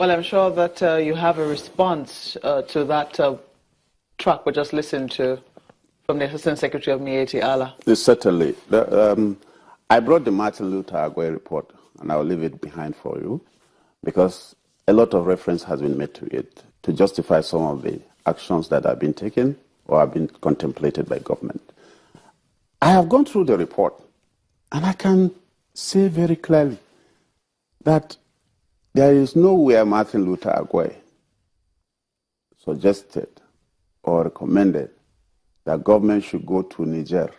Well, I'm sure that you have a response to that track we just listened to from the Assistant Secretary of Mieti Allah. Certainly. I brought the Martin Luther Agway report, and I'll leave it behind for you, because a lot of reference has been made to it to justify some of the actions that have been taken or have been contemplated by government. I have gone through the report, and I can say very clearly that there is nowhere Martin Luther Agway suggested or recommended that government should go to Niger,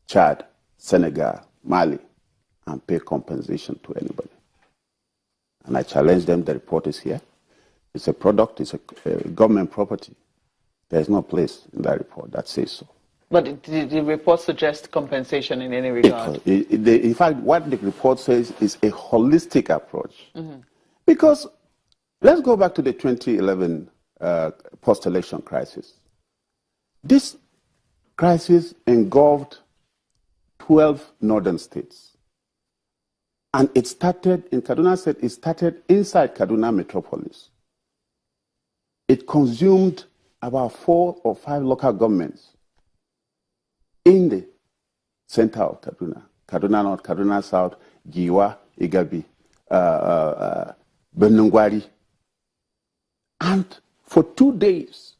Chad, Senegal, Mali, and pay compensation to anybody. And I challenge them, the report is here. It's a product, it's a government property. There's no place in that report that says so. But did the report suggest compensation in any regard? In fact, what the report says is a holistic approach. Mm-hmm. Because let's go back to the 2011 post-election crisis. This crisis engulfed 12 northern states. And it started, in Kaduna State, it started inside Kaduna metropolis. It consumed about 4 or 5 local governments in the center of Kaduna. Kaduna North, Kaduna South, Giwa, Igabi, Benungwari. And for 2 days,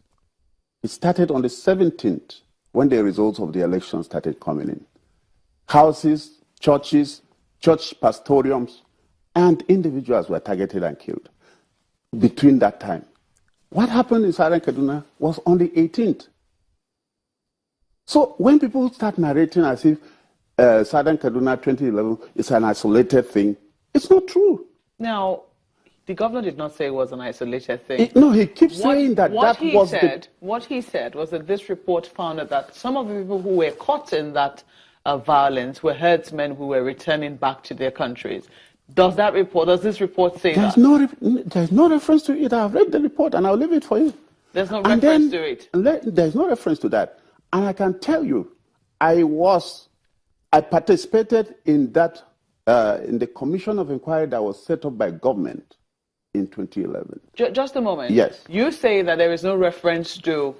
it started on the 17th when the results of the election started coming in. Houses, churches, church pastoriums, and individuals were targeted and killed between that time. What happened in Southern Kaduna was on the 18th. So when people start narrating as if Southern Kaduna 2011 is an isolated thing, it's not true. Now, the governor did not say it was an isolated thing. No, he keeps saying that What he said was that this report found that some of the people who were caught in that violence were herdsmen who were returning back to their countries. Does this report say that? There's no reference to it. I've read the report and I'll leave it for you. There's no reference to it? There's no reference to that. And I can tell you, I participated in that, in the commission of inquiry that was set up by government in 2011. Just a moment. Yes. You say that there is no reference to...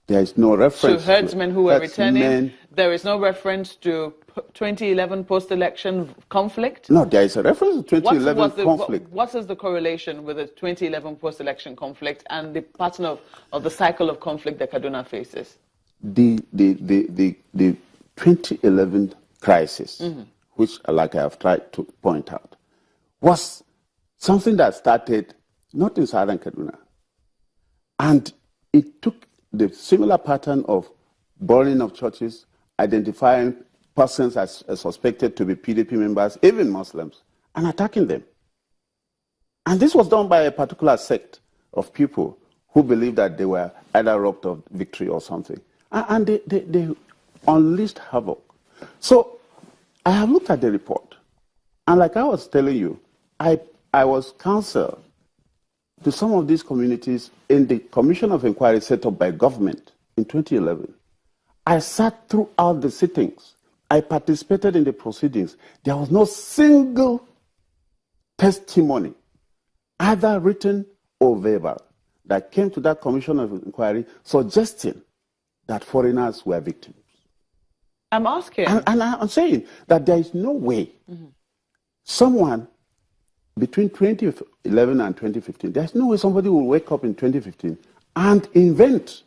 There is no reference to herdsmen who were returning. There is no reference to 2011 post-election conflict. No, there is a reference to 2011 conflict. What is the correlation with the 2011 post-election conflict and the pattern of the cycle of conflict that Kaduna faces? The 2011 crisis, mm-hmm. which, like I have tried to point out, was something that started not in Southern Kaduna, and it took the similar pattern of burning of churches, identifying persons as suspected to be PDP members, even Muslims, and attacking them. And this was done by a particular sect of people who believed that they were either robbed of victory or something. And they unleashed havoc. So I have looked at the report, and like I was telling you, I was counsel to some of these communities in the commission of inquiry set up by government in 2011. I sat throughout the sittings. I participated in the proceedings. There was no single testimony, either written or verbal, that came to that commission of inquiry suggesting that foreigners were victims. I'm asking. And I'm saying that there is no way someone between 2011 and 2015, there's no way somebody will wake up in 2015 and invent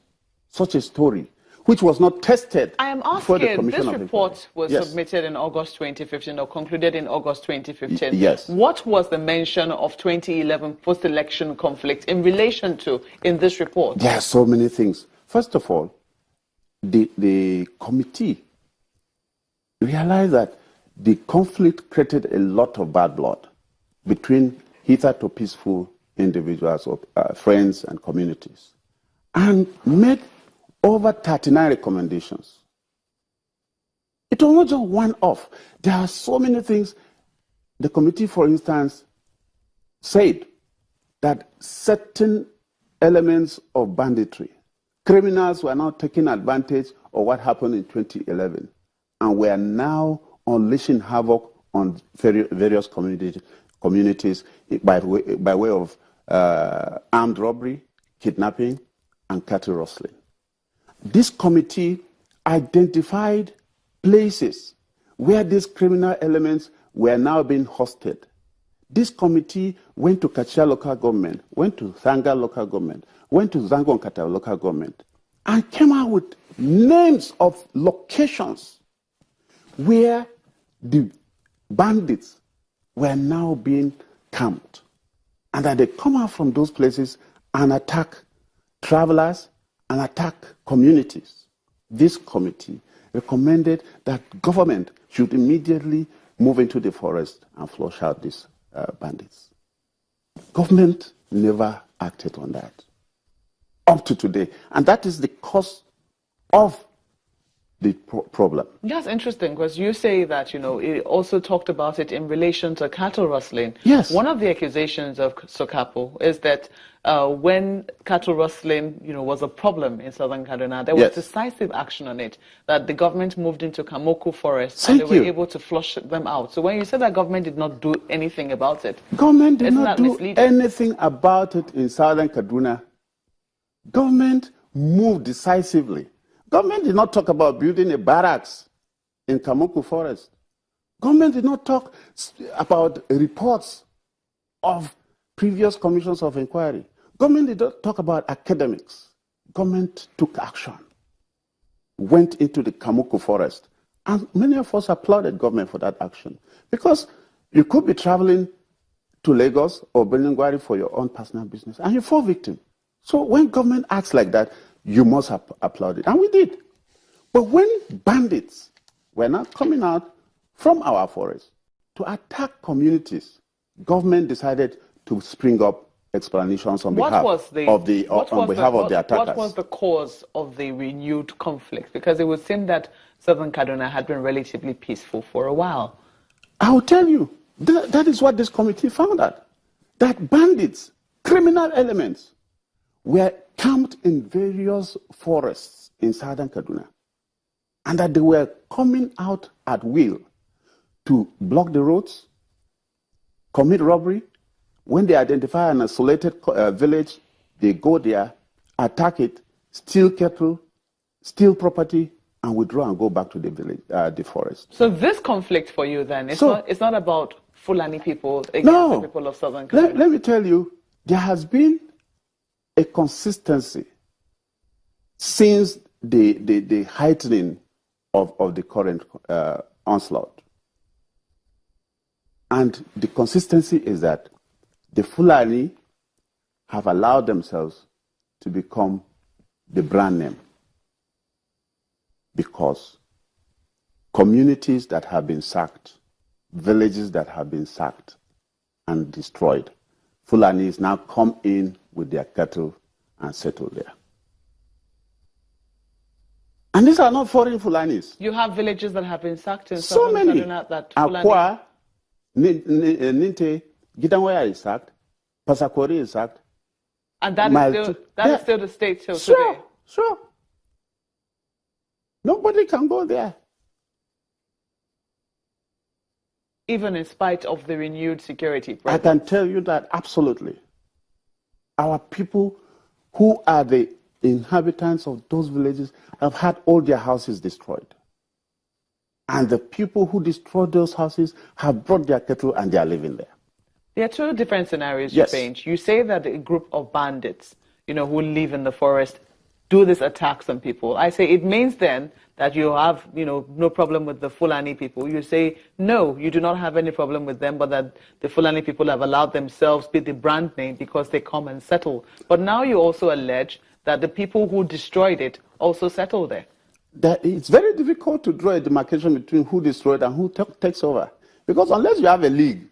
such a story, which was not tested. I am asking, this report was submitted in August 2015 or concluded in August 2015. Yes. What was the mention of 2011 post-election conflict in relation to in this report? There are so many things. First of all, the committee realized that the conflict created a lot of bad blood between hitherto peaceful individuals, friends and communities, and made over 39 recommendations. It was not just one off. There are so many things. The committee, for instance, said that certain elements of banditry, criminals were now taking advantage of what happened in 2011 and were now unleashing havoc on various communities by way of armed robbery, kidnapping, and cattle rustling. This committee identified places where these criminal elements were now being hosted. This committee went to Kachia local government, went to Thanga local government, went to Zangon-Kata local government, and came out with names of locations where the bandits were now being camped. And that they come out from those places and attack travelers and attack communities. This committee recommended that government should immediately move into the forest and flush out these bandits. Government never acted on that up to today. And that is the cause of the problem. That's interesting because you say that, it also talked about it in relation to cattle rustling. Yes. One of the accusations of Sokapo is that when cattle rustling, was a problem in southern Kaduna, there was decisive action on it, that the government moved into Kamoku forest and they were able to flush them out. So when you said that government did not do anything about it, government did not do misleading? Anything about it in southern Kaduna. Government moved decisively. Government did not talk about building a barracks in Kamoku forest. Government did not talk about reports of previous commissions of inquiry. Government did not talk about academics. Government took action, went into the Kamoku forest, and many of us applauded government for that action. Because you could be traveling to Lagos or Beningwari for your own personal business, and you fall victim. So when government acts like that, you must applaud it. And we did. But when bandits were now coming out from our forest to attack communities, government decided to spring up explanations on behalf of the attackers. What was the cause of the renewed conflict? Because it would seem that southern Kaduna had been relatively peaceful for a while. I will tell you, that is what this committee found out. That bandits, criminal elements, were camped in various forests in southern Kaduna, and that they were coming out at will to block the roads, commit robbery. When they identify an isolated village, they go there, attack it, steal cattle, steal property, and withdraw and go back to the village, the forest. So this conflict for you then, it's not about Fulani people against the people of southern Kaduna? Let me tell you, there has been a consistency since the heightening of the current onslaught. And the consistency is that the Fulani have allowed themselves to become the brand name, because communities that have been sacked, villages that have been sacked and destroyed, Fulanis now come in with their cattle and settle there. And these are not foreign Fulanis. You have villages that have been sacked in so southern many. Kaduna that Fulani... Akwa, Ninte, Gidanwaya is sacked, Pasakori is sacked. And that is still the state till today? Sure. Nobody can go there. Even in spite of the renewed security presence? I can tell you that absolutely. Our people who are the inhabitants of those villages have had all their houses destroyed. And the people who destroyed those houses have brought their cattle and they are living there. There are two different scenarios you paint. You say that a group of bandits, who live in the forest, do these attacks on people. I say it means then that you have, no problem with the Fulani people. You say, no, you do not have any problem with them, but that the Fulani people have allowed themselves be the brand name because they come and settle. But now you also allege that the people who destroyed it also settle there. That it's very difficult to draw a demarcation between who destroyed and who takes over. Because unless you have a league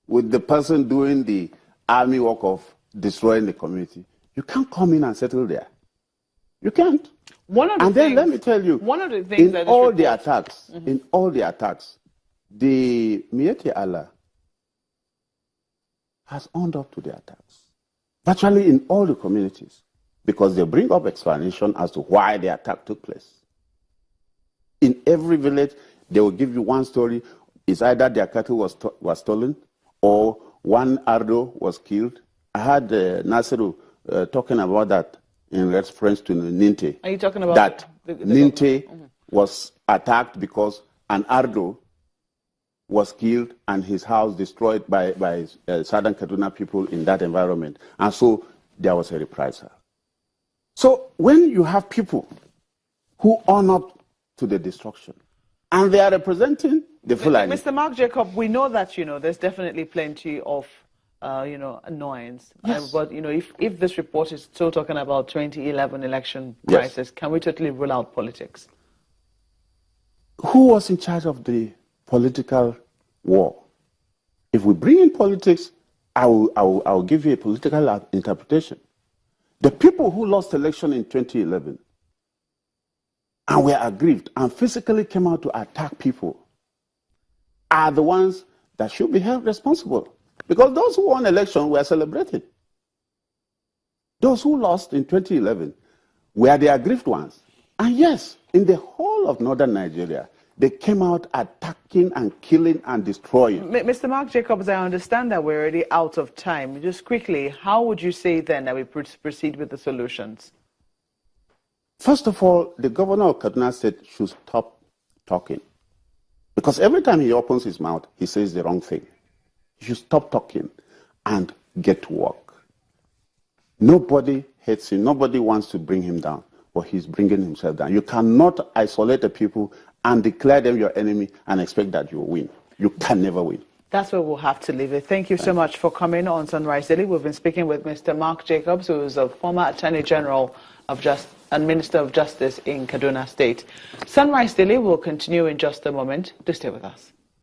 with the person doing the army work of destroying the community, you can't come in and settle there. You can't. Then let me tell you, one of the things in all the attacks, the Miete Allah has owned up to the attacks. Virtually in all the communities, because they bring up explanation as to why the attack took place. In every village, they will give you one story. It's either their cattle was stolen, or one Ardo was killed, I had Nasiru talking about that in reference to Ninte. Are you talking about that the Ninte was attacked because an Ardo was killed and his house destroyed by Southern Kaduna people in that environment. And so there was a reprisal. So when you have people who own up to the destruction and they are representing the Fulani. Mr. Mark Jacob, we know that, there's definitely plenty of, annoyance. Yes. But, if this report is still talking about 2011 election crisis, can we totally rule out politics? Who was in charge of the political war? If we bring in politics, I will give you a political interpretation. The people who lost election in 2011 and were aggrieved and physically came out to attack people are the ones that should be held responsible. Because those who won election were celebrated. Those who lost in 2011 were the aggrieved ones. And yes, in the whole of northern Nigeria, they came out attacking and killing and destroying. Mr. Mark Jacobs, I understand that we're already out of time. Just quickly, how would you say then that we proceed with the solutions? First of all, the governor of Kaduna State should stop talking. Because every time he opens his mouth, he says the wrong thing. He should stop talking and get to work. Nobody hates him. Nobody wants to bring him down, but he's bringing himself down. You cannot isolate the people and declare them your enemy and expect that you will win. You can never win. That's where we'll have to leave it. Thank you so much for coming on Sunrise Daily. We've been speaking with Mr. Mark Jacobs, who is a former Attorney General and Minister of Justice in Kaduna State. Sunrise Daily will continue in just a moment. Do stay with us.